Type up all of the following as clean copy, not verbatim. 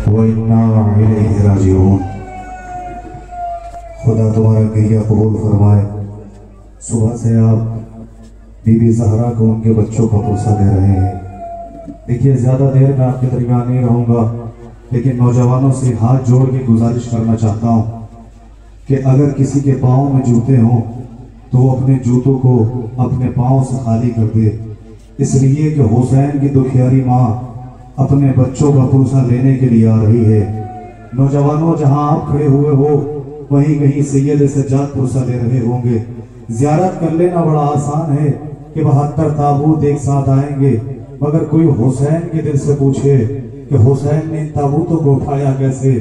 وَإِنَّا إِلَيْهِ رَاجِعُونَ۔ خدا تمہارا گریہ قبول فرمائے۔ صبح سے آپ بی بی زہرا کو ان کے بچوں کا پرسہ دے رہے ہیں۔ دیکھیے زیادہ دیر میں آپ کے درمیان نہیں رہوں گا، لیکن نوجوانوں سے ہاتھ جوڑ کے گزارش کرنا چاہتا ہوں کہ اگر کسی کے پاؤں میں جوتے ہوں تو وہ اپنے جوتوں کو اپنے پاؤں سے خالی کر دے، اس لیے کہ حسین کی دکھیاری ماں اپنے بچوں کا پرسہ لینے کے لیے آ رہی ہے۔ نوجوانوں جہاں آپ کھڑے ہوئے ہو وہیں کہیں سید سجاد پرسہ لے رہے ہوں گے۔ زیارت کر لینا بڑا آسان ہے کہ 72 تابوت ایک ساتھ آئیں گے، مگر کوئی حسین کے دل سے پوچھے کہ حسین نے ان تابوتوں کو اٹھایا کیسے،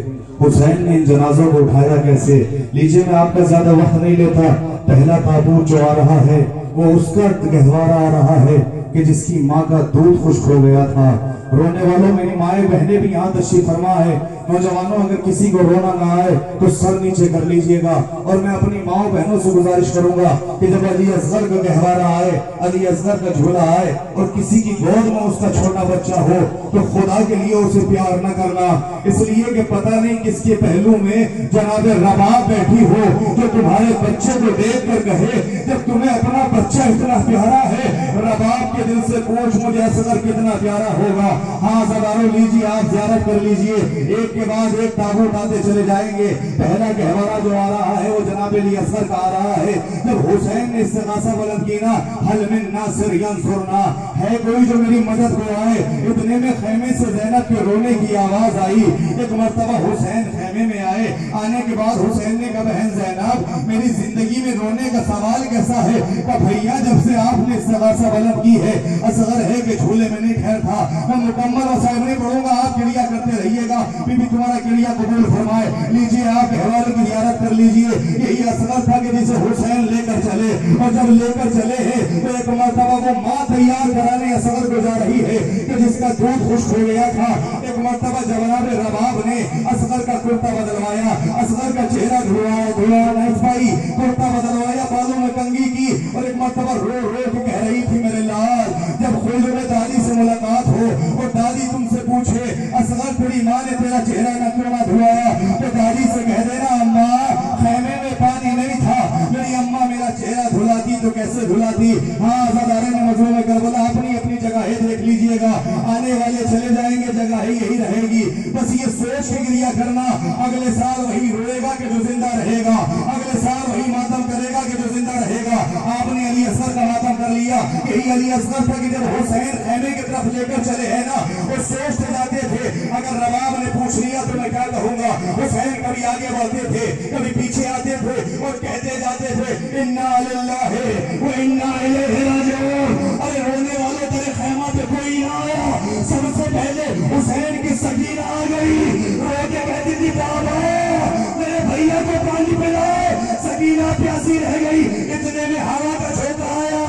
حسین نے ان جنازوں کو اٹھایا کیسے۔ لیجئے میں آپ کا زیادہ وقت نہیں لیتا۔ پہلا تابوت جو آ رہا ہے وہ اس کا گہوارہ آ رہا ہے کہ جس کی ماں کا دودھ خشک ہو گیا تھا۔ رونے والوں میری مائیں بہنیں بھی یہاں تشریف فرما ہے۔ نوجوانوں اگر کسی کو رونا نہ آئے تو سر نیچے کر لیجئے گا، اور میں اپنی ماں بہنوں سے گزارش کروں گا کہ جب علی اصغر کا گہوارہ آئے، علی اصغر کا جھولا آئے اور کسی کی گود میں اس کا چھوٹا بچہ ہو تو خدا کے لیے اسے پیار نہ کرنا، اس لیے کہ پتہ نہیں کس کے پہلو میں جناب رباب بیٹھی ہو جو تمہارے بچے کو دیکھ کر کہے جب تمہیں اپنا بچہ اتنا پیارا ہے، رباب کے دل سے پوچھ مجھے اصغر کتنا پیارا ہوگا۔ ہاں زبانوں لیجئے، آپ زیارت کر لیجئے، ایک کے بعد ایک تابوت آتے چلے جائیں گے۔ پہلا گہوارہ جو آ رہا ہے وہ جناب علی اصغر کا آ رہا ہے۔ جب حسین نے استغاثہ بلند کی نا، حل من ناصر ینصرنا، ہے کوئی جو میری مدد کو آئے، اتنے میں خیمے سے زینب کے رونے کی آواز آئی۔ ایک مرتبہ حسین خیمے میں آئے، آنے کے بعد حسین نے کہا بہن زینب میری زندگی میں رونے کا سوال کیسا ہے؟ کہا بھیا جب سے آپ نے استغاثہ بلند کی ہے، اصغر ہے کہ جھولے میں نہیں ٹھہر تھا، میں مکمل وسائل نہیں پڑھوں گا، آپ کریا کرتے رہیے گا، بی بی تمہارا کریا قبول فرمائے۔ لیجئے آپ گہوارے کی زیارت کر لیجئے۔ یہی اصغر تھا کہ جسے حسین لے کر چلے، اور جب لے کر چلے ہیں تو ایک مرتبہ وہ ماں تیار کرانے اصغر کو جا رہی ہے کہ جس کا دودھ خشک ہو گیا تھا۔ ایک مرتبہ جناب رباب نے اصغر کا کرتا بدلوایا، اصغر کا چہرہ دھلوایا نہیں پائی، کرتا بدلوایا، بالوں میں کنگھی کی، اور ایک مرتبہ رو رو کے کہہ رہی تھی میرے لال جب خلد میں دادی سے ملاقات ہو اور دادی تم سے پوچھے اصغر تیری ماں نے تیرا چہرہ نہ کیوں نہ دھلوایا، تو دادی سے کہہ دینا اماں خیمے میں پانی نہیں تھا، میری اماں میرا چہرہ دھلاتی تو کیسے دھلاتی۔ ہاں عزادارین مظلوم کربلا اپنی اپنی جگہیں دیکھ لیجئے گا، آنے والے چلے جائیں گے، جگہ ہی یہی رہے گی۔ بس یہ سوچ کے گریہ کرنا اگلے سال وہی روئے گا کہ جو زندہ رہے گا، اگلے سال وہی ماتم کرے گا کہ جو زندہ رہے گا۔ آپ نے علی اصغر کا ماتم کر لیا، یہی علی اصغر تھا کہ جب حسین خیمے کی طرف لے کر چلے ہیں نا، وہ سوچتے جاتے تھے اگر رباب نے پوچھ لیا تو میں کیا کہوں گا۔ حسین کبھی آگے بڑھتے تھے، کبھی پیچھے آتے تھے اور کہتے جاتے تھے انا للہ و انا الیہ راجعون۔ ارے رونے والے تیرے خیمہ پہ کوئی نہ آیا، سب سے پہلے حسین کی سکینہ آ گئی، رو کے کہتی تھی بابا میرے بھیا کو پانی پلائے، سکینہ پیاسی رہ گئی، اتنے میں ہوا کا جھونکا آیا،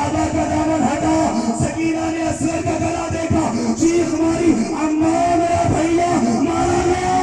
آبا کا دامن ہٹا، سکینہ نے اصغر کا گلا دیکھا، چیخ ماری اماں میرا بھیا مارا گیا۔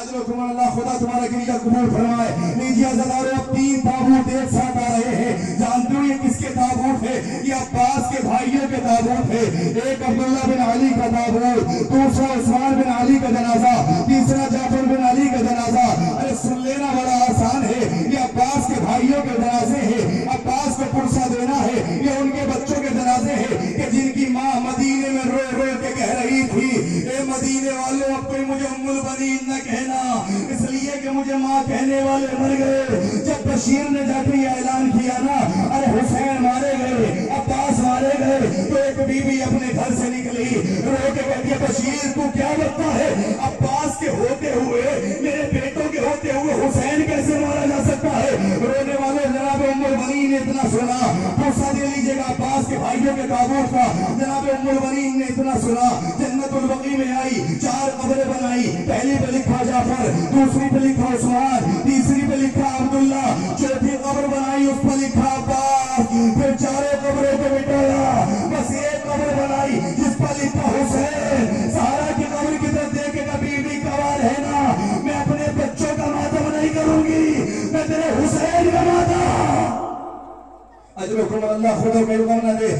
اجرکم اللہ، خدا تمہارا گریہ قبول فرمائے۔ لیجئے عزادارو اب 3 تابوت ایک ساتھ آ رہے ہیں۔ جانتے ہو یہ کس کے تابوت ہے؟ یہ عباس کے بھائیوں کے تابوت ہے۔ ایک عبداللہ بن علی کا تابوت، دوسرا عثمان بن علی کا جنازہ، تیسرا جعفر بن علی کا جنازہ۔ ارے سن لینا بڑا آسان ہے، یہ عباس کے بھائیوں کے جنازے ہیں، عباس کو پرسہ دینا ہے، یہ ان کے بچوں کے جنازے ہیں کہ جن کی ماں مدینے میں رو رو کے کہہ رہی تھی اے مدینے والوں اب کوئی مجھے ام البنین نہ کہنا، اس لیے کہ مجھے ماں کہنے والے مر گئے۔ جب بشیر نے جا کے یہ اعلان کیا نا ارے حسین مارے گئے، عباس مارے گئے، تو ایک بی بی اپنے گھر سے نکلی، رو کے کہتی ہے بشیر تو کیا لگتا ہے عباس کے ہوتے ہوئے میرے بیٹوں کے ہوتے ہوئے حسین کیسے مارا جا سکتا ہے؟ رونے والے جناب ام البنین نے اتنا سنا، پرسہ دے لیجئے گا عباس کے بھائیوں کے تابوت کا۔ جناب ام البنین نے اتنا سنا، جنت البقیع میں آئی، 4 قبریں بنائی، پہلی پہ لکھا جعفر، دوسری پہ لکھا عثمان، تیسری پہ لکھا عبداللہ، چوتھی قبر بنائی اس پہ لکھا عباس، پھر 4 قبروں کو مٹایا، بس ایک قبر بنائی جس پہ لکھا حسین۔ سارا کی قبر کی طرف دیکھے گا بی بی کوار ہے نا، میں اپنے بچوں کا ماتم نہیں کروں گی، میں تیرے حسین کا ماتم۔ اجرکم اللہ، خدا میرے غم نہ دے۔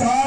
4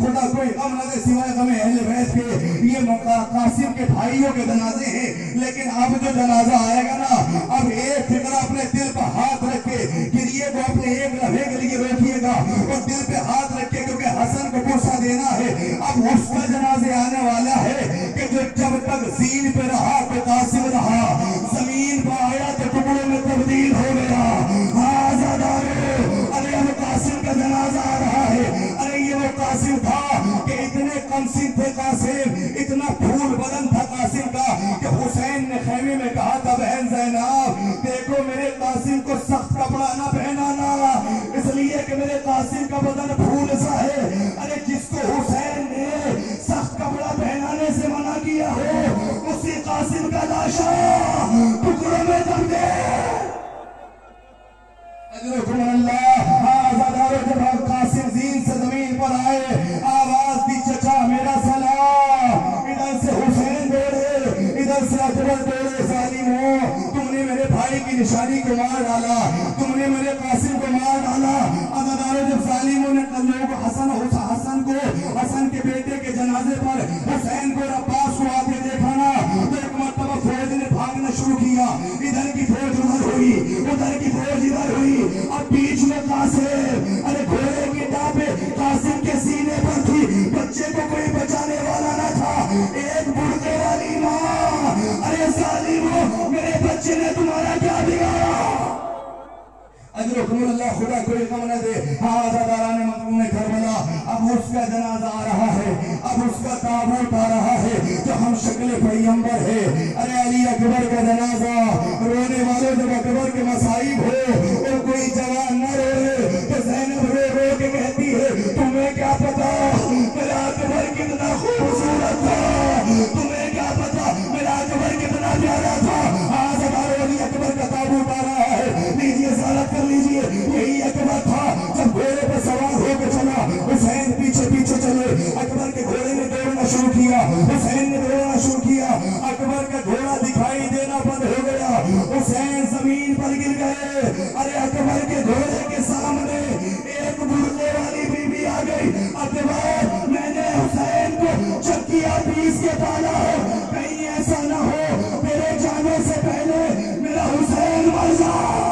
خدا کوئی غم نہ دے سوائے غم اہل بیت کے. یہ قاسم کے بھائیوں کے جنازے ہیں، لیکن اب جو جنازہ آئے گا نا، اب ایک فکرہ اپنے دل پر ہاتھ رکھ کے گریے کو اپنے ایک لمحے کے لیے روکیے گا اور دل پہ ہاتھ رکھ کے، کیونکہ حسن کو پرسہ دینا ہے. اب اس کا جنازے آنے والا ہے کہ جو جب تک زین پہ رہا تو قاسم رہا، زمین پہ آیا تو ٹکڑوں میں تبدیل ہو گیا. ارے اب قاسم کا جنازہ آ رہا ہے. ارے یہ وہ قاسم تھا کہ اتنے قمصین تھے قاسم، اتنا پھول بدن تھا قاسم کا کہ حسین نے خیمے میں کہا تھا بہن زینب دیکھو میرے قاسم کو سخت کپڑا نہ پہنانا، اس لیے کہ میرے قاسم کا بدن پھول سا ہے. ارے جس کو حسین نے سخت کپڑا پہنانے سے منع کیا ہو، اسی قاسم کا لاشا ٹکڑوں میں دب دے. اجرکم اللہ. آزادارو جب قاسم زین سے زمین پر آئے، آواز دی چچا میرا سلام. ادھر سے حسین دوڑے، ادھر سے اکبر دوڑے. ظالموں تم نے میرے بھائی کی نشانی کو مار ڈالا، تم نے میرے قاسم کو مار ڈالا. آزادارو جب ظالموں نے لوگ حسن کے بیٹے کے جنازے پر حسین کو اور عباس کو آتے دیکھا نا، تو ایک مرتبہ فوج نے بھاگنا شروع کیا. ادھر کی فوج ادھر ہوئی، ادھر کی فوج ادھر ہوئی. اب بیچ میں قاسم، ارے گھوڑے کی ٹاپے قاسم کے سینے پر تھی، بچے کو کوئی بچانے والا نہ تھا. ایک بڑھتے والی ماں، ارے ظالموں میرے بچے نے تمہارا کیا بگاڑا. اجرکم اللہ. خدا کوئی غم نہ دے. آزاداران مظلوم کربلا. اب اس کا جنازہ آ رہا ہے، اب اس کا تابوت آ رہا ہے جو ہم شکل پیغمبر ہے. ارے علی اکبر کا جنازہ. رونے والوں جب اکبر کے مصائب ہو اور کوئی جوان نہ روئے تو زینب رو رو کے کہتی ہے تمہیں کیا پتا میرا اکبر کتنا خوبصورت تھا، تمہیں کیا پتا میرا اکبر کتنا پیارا تھا. آزادارو علی اکبر کا تابوت آ رہا ہے، لیجیے زیارت کر لیجیے. یہی اکبر تھا جب گھوڑے پہ سوار ہو کے چلا، حسین پیچھے پیچھے چلے. اکبر کے گھوڑے نے دوڑنا شروع کیا، حسین نے دوڑنا شروع کیا. اکبر کا گھوڑا دکھائی دینا بند ہو گیا، حسین زمین پر گر گئے. ارے اکبر کے گھوڑے کے سامنے ایک بڑھنے والی بی بی آ گئی. اکبر میں نے حسین کو چکیا پیس کے پالا ہے، کہیں ایسا نہ ہو میرے جانے سے پہلے میرا حسین مر جائے.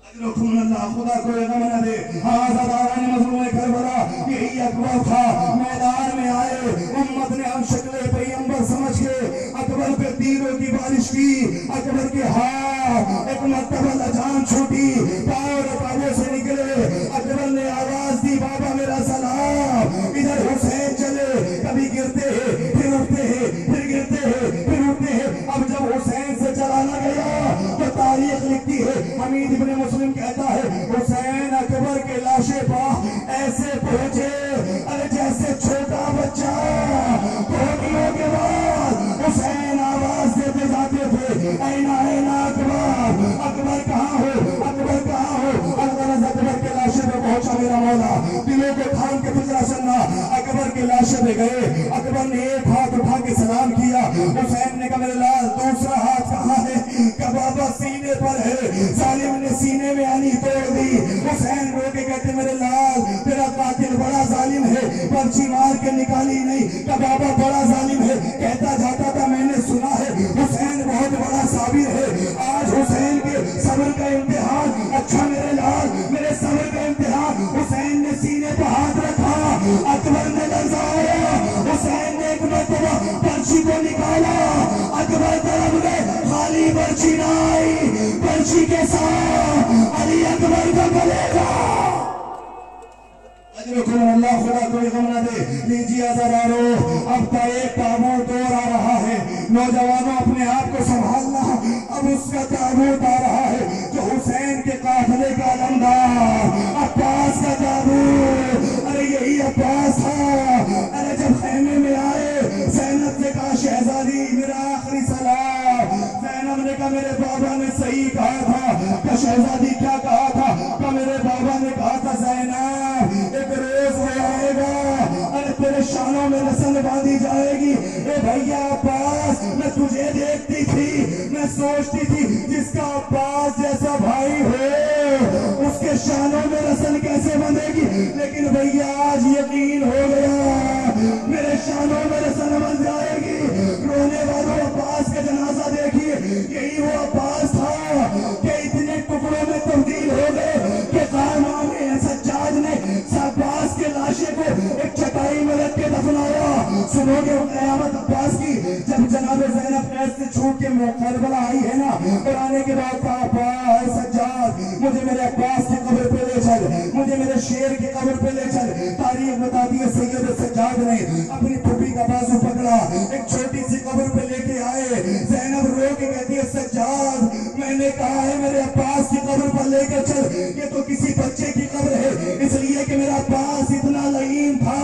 اجرکم اللہ. خدا کوئی غم نہ دے. آزاداران مظلوم کربلا. یہی اکبر تھا. میدان میں آئے، امت نے ہم شکل پیغمبر سمجھ کے اکبر پہ تیروں کی بارش کی. اکبر کے ہاتھ ایک مرتبہ لجان چھوٹی، پاؤں رکابوں سے نکلے. اکبر نے آواز دی بابا میرا سلام. ادھر حسین چلے، کبھی گرتے ہیں پھر اٹھتے ہیں، پھر گرتے ہیں پھر اٹھتے ہیں. اب جب حسین سے چلانا گیا تو تاریخ لکھتی ہے، حمید ابن مسلم کہتا ہے حسین اکبر کے لاشے پا ایسے پہنچے ارے جیسے چھوٹا بچہ. کوٹیوں کے بعد حسین آواز دیتے جاتے تھے اینا اینا اکبر، اکبر کہاں ہو، اکبر کہاں ہو. اکبر کے لاشے پہ پہنچا میرا مولا. دلوں کو تھام کے فکرہ سننا. اکبر کے لاشے پہ گئے. اکبر نے ایک ہاتھ اٹھا کے سلام کیا. حسین نے کہا میرے لال دوسرا ہاتھ کہاں ہے؟ کہ بابا سینے پر ہے. ظالم نے سینے میں آنی توڑ دی. حسین رو کے کہتے میرے لال تیرا قاتل بڑا ظالم ہے، پرچی مار کے نکالی نہیں. کہ بابا بڑا ظالم ہے. کہتا جاتا تھا میں نے سنا ہے حسین بہت بڑا صابر ہے. آج حسین کے صبر کا امتحان. اچھا میرے لال میرے صبر کا امتحان. حسین نے سینے پر ہاتھ رکھا، اکبر نے لرزایا. حسین نے ایک مرتبہ پرچی کو نکالا. اکبر طرف گئے، خالی پرچی نہ آئی، پرچی کے ساتھ علی اکبر کا کلیجہ. اجرکم اللہ. خدا کوئی غم نہ دے. لیجیے آزادارو اب کا ایک تابوت اور آ رہا ہے. نوجوانوں اپنے آپ کو سنبھالنا. اب اس کا تابوت آ رہا ہے جو حسین کے قافلے کا علمدار عباس کا تابوت. ارے یہی عباس تھا. ارے جب خیمے میں آئے زینب نے کہا شہزادی میرا آخری سلام. زینب نے کہا میرے بابا نے صحیح کہا تھا. کہ شہزادی کیا کہا تھا؟ کہ میرے بابا نے کہا تھا زینب ایک روز وہ آئے گا ارے تیرے شانوں میں نسل باندھی جائے گی. اے بھیا عباس میں تجھے دیکھتی تھی، میں سوچتی تھی جس کا عباس جیسا بھائی ہو اس کے شانوں میں نسل کیسے بندھے گی. لیکن بھیا آج یقین ہو گیا میرے شانوں میرے سنمن جائے گی. رونے والوں عباس کا جنازہ دیکھیے, یہی وہ عباس تھا کہ اتنے ٹکڑوں میں تبدیل ہو گئے کہ امام سجاد نے عباس کے لاشے کو ایک چٹائی میں رکھ کے دفنایا. سنو گے قیامت عباس کی, جب جناب زینب قید سے چھوٹ کے کربلا آئی ہے نا, اور آنے کے بعد کہا عباس سجاد مجھے میرے عباس کی قبر پہ لے چل, مجھے میرے شیر کی قبر پہ لے چل. تاریخ بتاتی ہے سید سجاد نے اپنی پھوپھی کا بازو پکڑا, ایک چھوٹی سی قبر پہ لے کے آئے. زینب رو کے کہتی ہے سجاد میں نے کہا ہے میرے عباس کی قبر پر لے کے چل, یہ تو کسی بچے کی قبر ہے, اس لیے کہ میرا عباس اتنا لعین تھا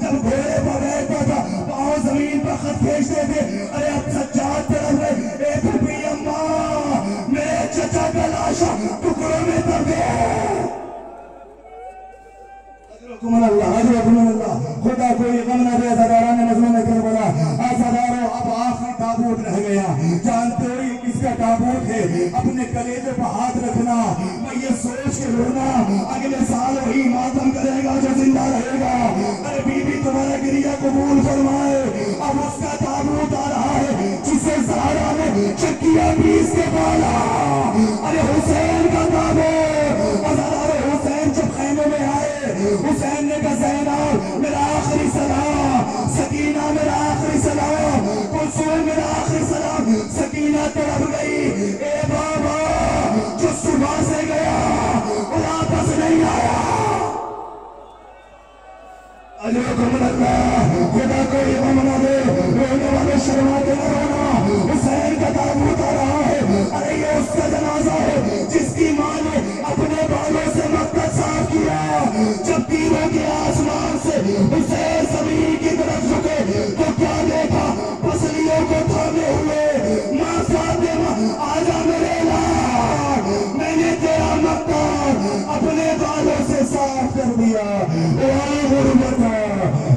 جب گھوڑے پر بیٹھتا تھا پاؤں زمین پر خط کھینچتے تھے. ارے اب سجاد طرف ہے اے پھوپھی اماں میرے چچا کا لاشا ٹکڑوں میں دب گیا. اللہ خدا کوئی غم نہ دے. عزاداران مظلوم کربلا, عزاداروں اب آخری تابوت رہ گیا. جانتے ہو یہ کس کا تابوت ہے؟ اپنے کلیجے پر ہاتھ رکھنا, میں یہ سوچ کے رونا اگلے سال وہی ماتم کرے گا جو زندہ رہے گا. ارے بی بی تمہارا گریہ قبول فرمائے. اب اس کا تابوت آ رہا ہے جسے زہرا نے چکیاں پیس کے پالا. ارے حسین کا تابوت. عزاداروں حسین جب خیمے میں آئے, حسین نے کہا زینب میرا آخری سلام, سکینہ میرا آخری سلام, کلثوم میرا آخری سلام. سکینہ تڑپ گئی, اے بابا جو صبح سے گیا واپس نہیں آیا. اجرکم اللہ, خدا کو یہ غم نہ دے. رونے والے شرما کے نہ رونا, حسین کا تابوت آ رہا ہے. ارے یہ اس کا جنازہ ہے جس کی ماں نے اپنے بالوں سے مکہ صاف کیا. جب تیروں کے آسمان سے حسین زمین کی طرف جھکے تو کیا دیکھا؟ پسلیوں کو تھامے ہوئے ماں فاطمہ آجا میرے لال, میں نے تیرا مکہ اپنے بالوں سے صاف کر دیا. یا غربتا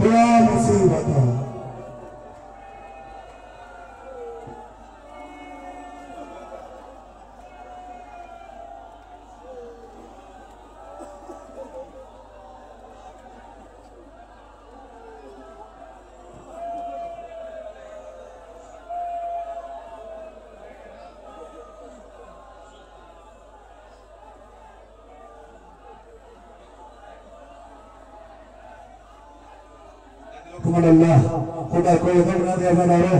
یا مصیبتا. اللہ خدا کوئی غم نہ دے.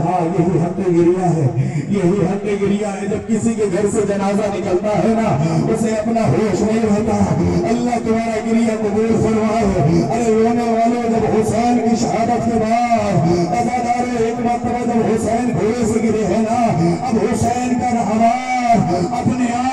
ہاں یہی حق گریہ ہے, یہی حق گریہ ہے. جب کسی کے گھر سے جنازہ نکلتا ہے نا اسے اپنا ہوش نہیں رہتا. اللہ تمہارا گریہ قبول فرمائے. ارے رونے والوں جب حسین کی شہادت کے بعد عزاداروں ایک مرتبہ جب حسین گھوڑے سے گرے ہیں نا, اب حسین کا رہوار اپنے آپ